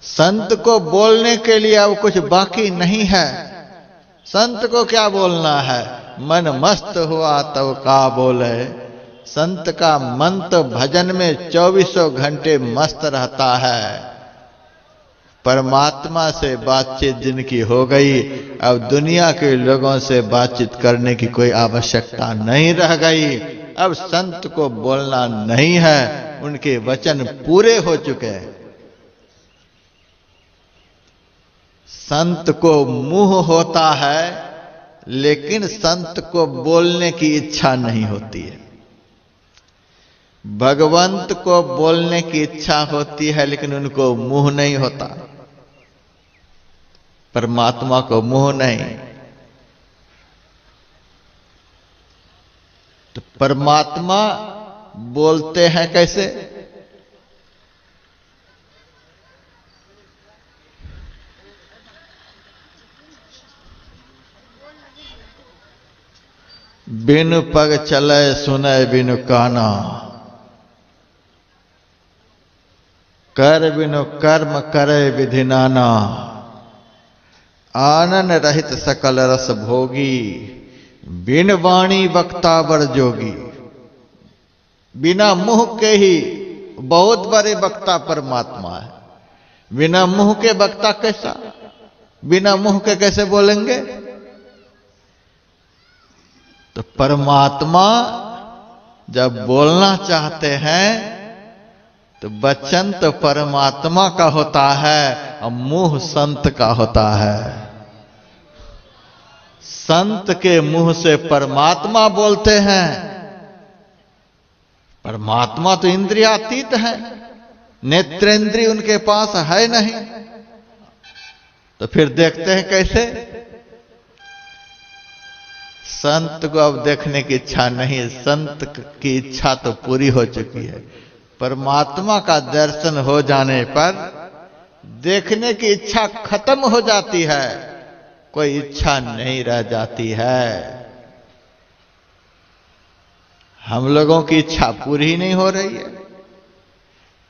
संत को बोलने के लिए अब कुछ बाकी नहीं है। संत को क्या बोलना है? मन मस्त हुआ तब का बोले। संत का मन तो भजन में 24 घंटे मस्त रहता है। परमात्मा से बातचीत जिनकी हो गई, अब दुनिया के लोगों से बातचीत करने की कोई आवश्यकता नहीं रह गई। अब संत को बोलना नहीं है, उनके वचन पूरे हो चुके हैं। संत को मुंह होता है, लेकिन संत को बोलने की इच्छा नहीं होती है। भगवंत को बोलने की इच्छा होती है, लेकिन उनको मुंह नहीं होता। परमात्मा को मुंह नहीं। तो परमात्मा बोलते हैं कैसे? बिनु पग चले सुने बिनु काना, कर बिनु कर्म करे विधि नाना। आनन रहित सकल रस भोगी, बिन वाणी वक्ता बर जोगी। बिना मुंह के ही बहुत बड़े वक्ता परमात्मा है। बिना मुंह के वक्ता कैसा? बिना मुंह के कैसे बोलेंगे? तो परमात्मा जब बोलना चाहते हैं तो वचन तो परमात्मा का होता है और मुंह संत का होता है। संत के मुंह से परमात्मा बोलते हैं। परमात्मा तो इंद्रियातीत है, नेत्रेंद्रिय उनके पास है नहीं, तो फिर देखते हैं कैसे? संत को अब देखने की इच्छा नहीं, संत की इच्छा तो पूरी हो चुकी है। परमात्मा का दर्शन हो जाने पर देखने की इच्छा खत्म हो जाती है, कोई इच्छा नहीं रह जाती है। हम लोगों की इच्छा पूरी नहीं हो रही है।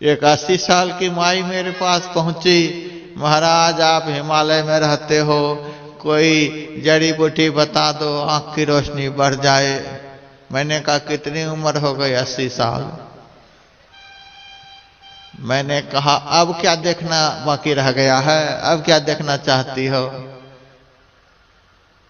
एक 80 साल की माई मेरे पास पहुंची, महाराज आप हिमालय में रहते हो, कोई जड़ी बूटी बता दो आंख की रोशनी बढ़ जाए। मैंने कहा कितनी उम्र हो गई? 80 साल। मैंने कहा अब क्या देखना बाकी रह गया है? अब क्या देखना चाहती हो?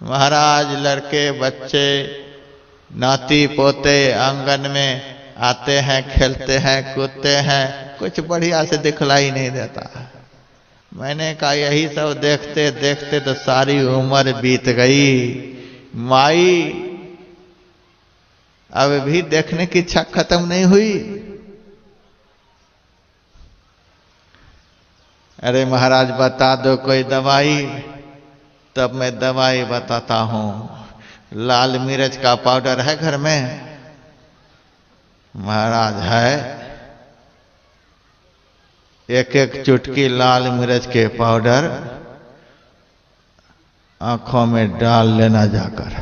महाराज लड़के बच्चे नाती पोते आंगन में आते हैं, खेलते हैं, कूदते हैं, कुछ बढ़िया से दिखलाई नहीं देता। मैंने कहा यही सब देखते देखते तो सारी उम्र बीत गई। माई अब भी देखने की इच्छा खत्म नहीं हुई। अरे महाराज बता दो कोई दवाई। तब मैं दवाई बताता हूं। लाल मिर्च का पाउडर है घर में? महाराज है। एक एक चुटकी लाल मिर्च के पाउडर आंखों में डाल लेना जाकर।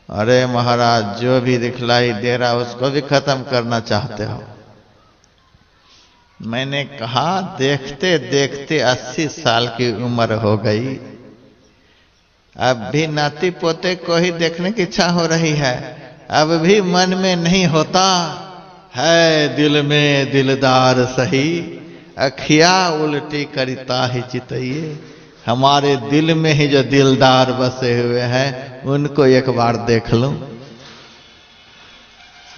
अरे महाराज जो भी दिखलाई दे रहा उसको भी खत्म करना चाहते हो? मैंने कहा देखते देखते 80 साल की उम्र हो गई, अब भी नाती पोते को ही देखने की इच्छा हो रही है। अब भी मन में नहीं होता है, दिल में दिलदार सही, अखिया उल्टी करता ही चितइए। हमारे दिल में ही जो दिलदार बसे हुए हैं उनको एक बार देख लूं।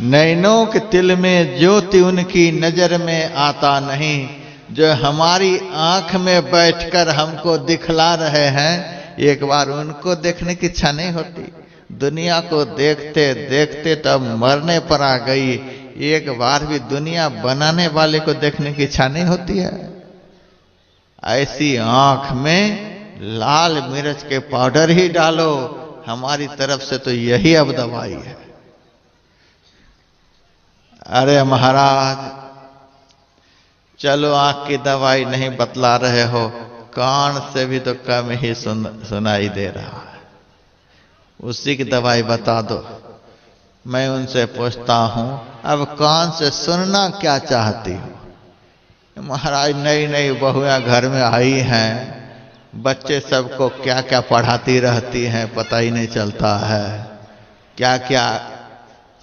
नैनों के तिल में ज्योति उनकी नजर में आता नहीं। जो हमारी आंख में बैठकर हमको दिखला रहे हैं, एक बार उनको देखने की इच्छा नहीं होती। दुनिया को देखते देखते तब मरने पर आ गई, एक बार भी दुनिया बनाने वाले को देखने की इच्छा नहीं होती है। ऐसी आंख में लाल मिर्च के पाउडर ही डालो, हमारी तरफ से तो यही अब दवाई है। अरे महाराज चलो आंख की दवाई नहीं बतला रहे हो, कान से भी तो कम ही सुनाई दे रहा है, उसी की दवाई बता दो। मैं उनसे पूछता हूं अब कान से सुनना क्या चाहती हो? महाराज नई नई बहुएं घर में आई हैं, बच्चे सबको क्या क्या पढ़ाती रहती हैं पता ही नहीं चलता है, क्या क्या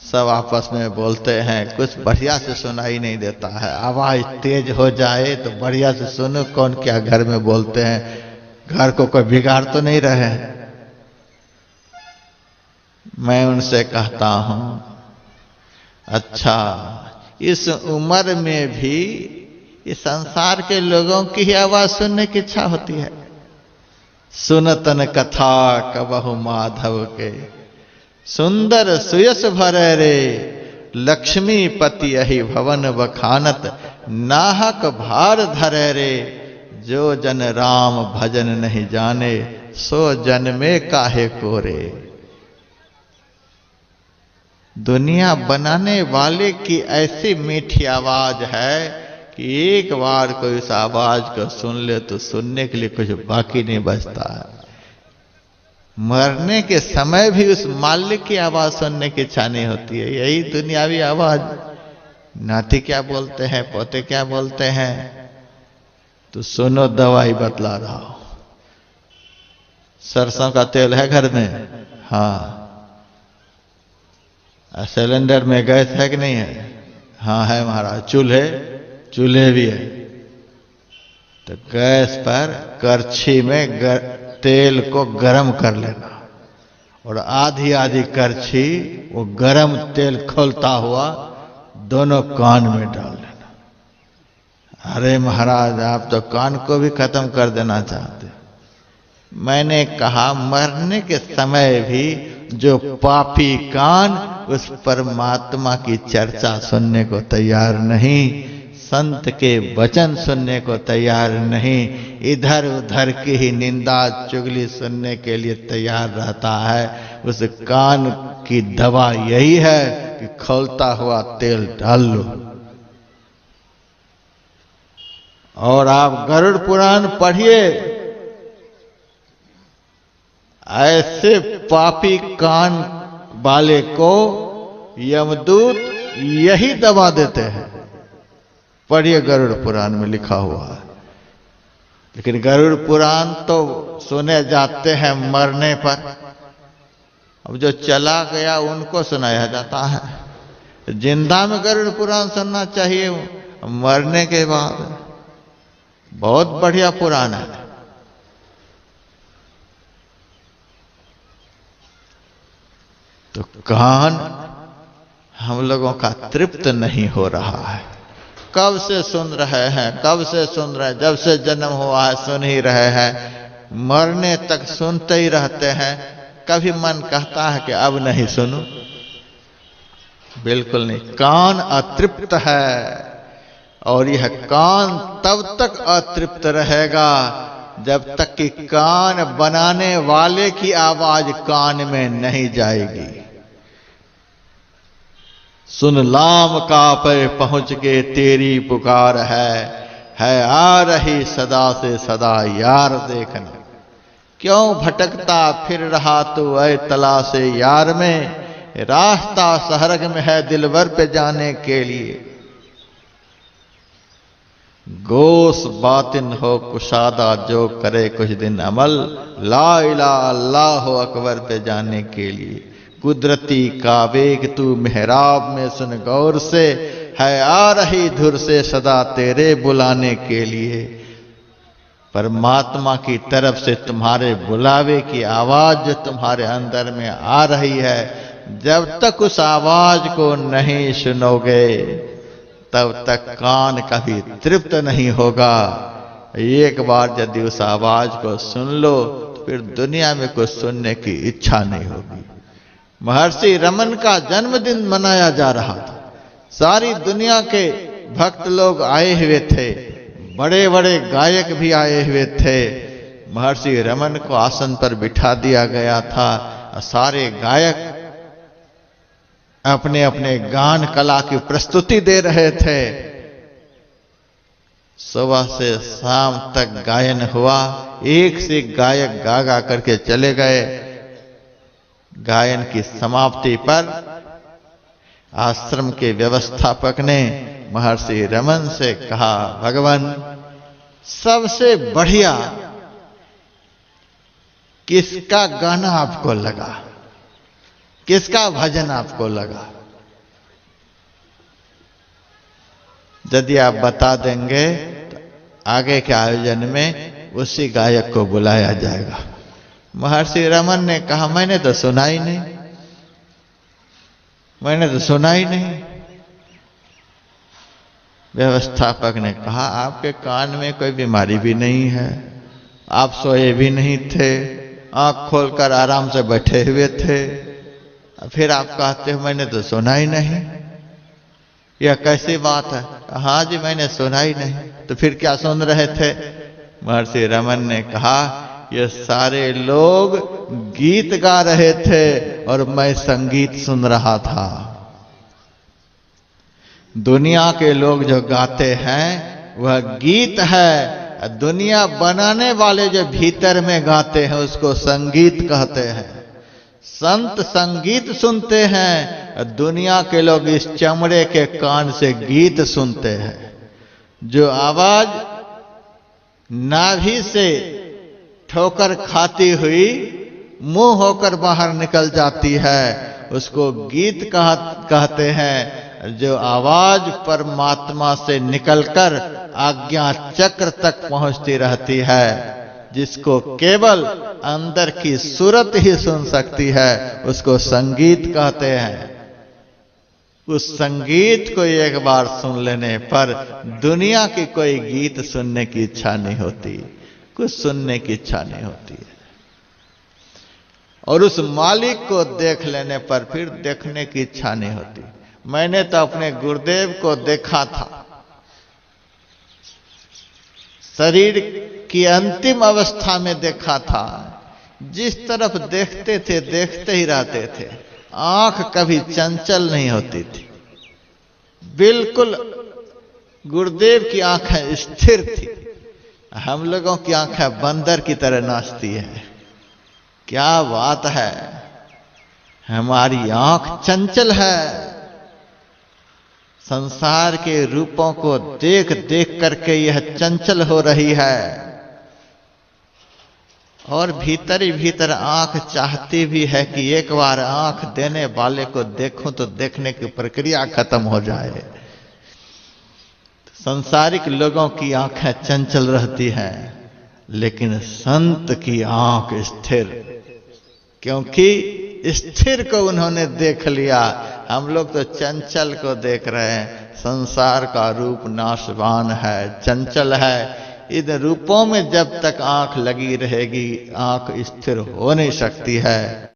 सब आपस में बोलते हैं, कुछ बढ़िया से सुनाई नहीं देता है। आवाज तेज हो जाए तो बढ़िया से सुनो कौन क्या घर में बोलते हैं, घर को कोई बिगाड़ तो नहीं रहे। मैं उनसे कहता हूं अच्छा इस उम्र में भी इस संसार के लोगों की ही आवाज सुनने की इच्छा होती है। सुनतन कथा कबहु माधव के, सुंदर सुयस भरे रे, लक्ष्मीपति यही भवन बखानत, नाहक भार धरे रे, जो जन राम भजन नहीं जाने, सो जन में काहे कोरे। दुनिया बनाने वाले की ऐसी मीठी आवाज है कि एक बार कोई उस आवाज को सुन ले तो सुनने के लिए कुछ बाकी नहीं बचता है। मरने के समय भी उस मालिक की आवाज सुनने की इच्छा नहीं होती है। यही दुनियावी आवाज, नाती क्या बोलते हैं, पोते क्या बोलते हैं, तो सुनो दवाई बतला रहा हो। सरसों का तेल है घर में? हाँ। सिलेंडर में गैस है कि नहीं है? हाँ है महाराज। चूल्हे भी है। तो गैस पर करछी में तेल को गरम कर लेना और आधी आधी करछी वो गरम तेल खोलता हुआ दोनों कान में डाल लेना। अरे महाराज आप तो कान को भी खत्म कर देना चाहते। मैंने कहा मरने के समय भी जो पापी कान उस परमात्मा की चर्चा सुनने को तैयार नहीं, संत के वचन सुनने को तैयार नहीं, इधर उधर की ही निंदा चुगली सुनने के लिए तैयार रहता है, उस कान की दवा यही है कि खौलता हुआ तेल डाल लो। और आप गरुड़ पुराण पढ़िए, ऐसे पापी कान वाले को यमदूत यही दवा देते हैं। पढ़िए गरुड़ पुराण में लिखा हुआ है। लेकिन गरुड़ पुराण तो सुने जाते हैं मरने पर, अब जो चला गया उनको सुनाया जाता है। जिंदा में गरुड़ पुराण सुनना चाहिए, मरने के बाद बहुत बढ़िया पुराण है। तो कान हम लोगों का तृप्त नहीं हो रहा है। कब से सुन रहे हैं, कब से सुन रहे हैं, जब से जन्म हुआ है सुन ही रहे हैं, मरने तक सुनते ही रहते हैं। कभी मन कहता है कि अब नहीं सुनूं? बिल्कुल नहीं। कान अतृप्त है और यह कान तब तक अतृप्त रहेगा जब तक कि कान बनाने वाले की आवाज कान में नहीं जाएगी। सुन लाम का पे पहुंच के तेरी पुकार है आ रही सदा से सदा यार देखना। क्यों भटकता फिर रहा तू ऐ तलाश यार में, रास्ता सहरग में है दिलवर पे जाने के लिए। गोश बातिन हो कुशादा जो करे कुछ दिन अमल, ला इलाहा अल्लाह अकबर पे जाने के लिए। कुदरती कावेग तू मेहराब में सुन गौर से, है आ रही धुर से सदा तेरे बुलाने के लिए। परमात्मा की तरफ से तुम्हारे बुलावे की आवाज जो तुम्हारे अंदर में आ रही है, जब तक उस आवाज को नहीं सुनोगे तब तक कान कभी तृप्त नहीं होगा। एक बार यदि उस आवाज को सुन लो तो फिर दुनिया में कुछ सुनने की इच्छा नहीं होगी। महर्षि रमन का जन्मदिन मनाया जा रहा था। सारी दुनिया के भक्त लोग आए हुए थे, बड़े बड़े गायक भी आए हुए थे। महर्षि रमन को आसन पर बिठा दिया गया था। सारे गायक अपने अपने गान कला की प्रस्तुति दे रहे थे। सुबह से शाम तक गायन हुआ। एक से गायक गा गा करके चले गए। गायन की समाप्ति पर आश्रम के व्यवस्थापक ने महर्षि रमन से कहा, भगवान सबसे बढ़िया किसका गाना आपको लगा, किसका भजन आपको लगा? यदि आप बता देंगे तो आगे के आयोजन में उसी गायक को बुलाया जाएगा। महर्षि रमन ने कहा, मैंने तो सुना ही नहीं, मैंने तो सुना ही नहीं। व्यवस्थापक ने कहा, आपके कान में कोई बीमारी भी नहीं है, आप सोए भी नहीं थे, आंख खोलकर आराम से बैठे हुए थे, फिर आप कहते हो मैंने तो सुना ही नहीं, यह कैसी बात है? हाँ जी मैंने सुना ही नहीं। तो फिर क्या सुन रहे थे? महर्षि रमन ने कहा, ये सारे लोग गीत गा रहे थे और मैं संगीत सुन रहा था। दुनिया के लोग जो गाते हैं वह गीत है, दुनिया बनाने वाले जो भीतर में गाते हैं उसको संगीत कहते हैं। संत संगीत सुनते हैं, दुनिया के लोग इस चमड़े के कान से गीत सुनते हैं। जो आवाज नाभि से ठोकर खाती हुई मुंह होकर बाहर निकल जाती है उसको गीत कहते हैं। जो आवाज परमात्मा से निकलकर आज्ञा चक्र तक पहुंचती रहती है, जिसको केवल अंदर की सूरत ही सुन सकती है, उसको संगीत कहते हैं। उस संगीत को एक बार सुन लेने पर दुनिया की कोई गीत सुनने की इच्छा नहीं होती, कुछ सुनने की इच्छा नहीं होती है। और उस मालिक को देख लेने पर फिर देखने की इच्छा नहीं होती। मैंने तो अपने गुरुदेव को देखा था, शरीर की अंतिम अवस्था में देखा था। जिस तरफ देखते थे देखते ही रहते थे, आंख कभी चंचल नहीं होती थी, बिल्कुल गुरुदेव की आंखें स्थिर थी। हम लोगों की आंखें बंदर की तरह नाचती है। क्या बात है, हमारी आंख चंचल है। संसार के रूपों को देख देख करके यह चंचल हो रही है और भीतर ही भीतर आंख चाहती भी है कि एक बार आंख देने वाले को देखूं तो देखने की प्रक्रिया खत्म हो जाए। संसारिक लोगों की आंखें चंचल रहती हैं, लेकिन संत की आंख स्थिर, क्योंकि स्थिर को उन्होंने देख लिया। हम लोग तो चंचल को देख रहे हैं। संसार का रूप नाशवान है, चंचल है। इन रूपों में जब तक आंख लगी रहेगी, आंख स्थिर हो नहीं सकती है।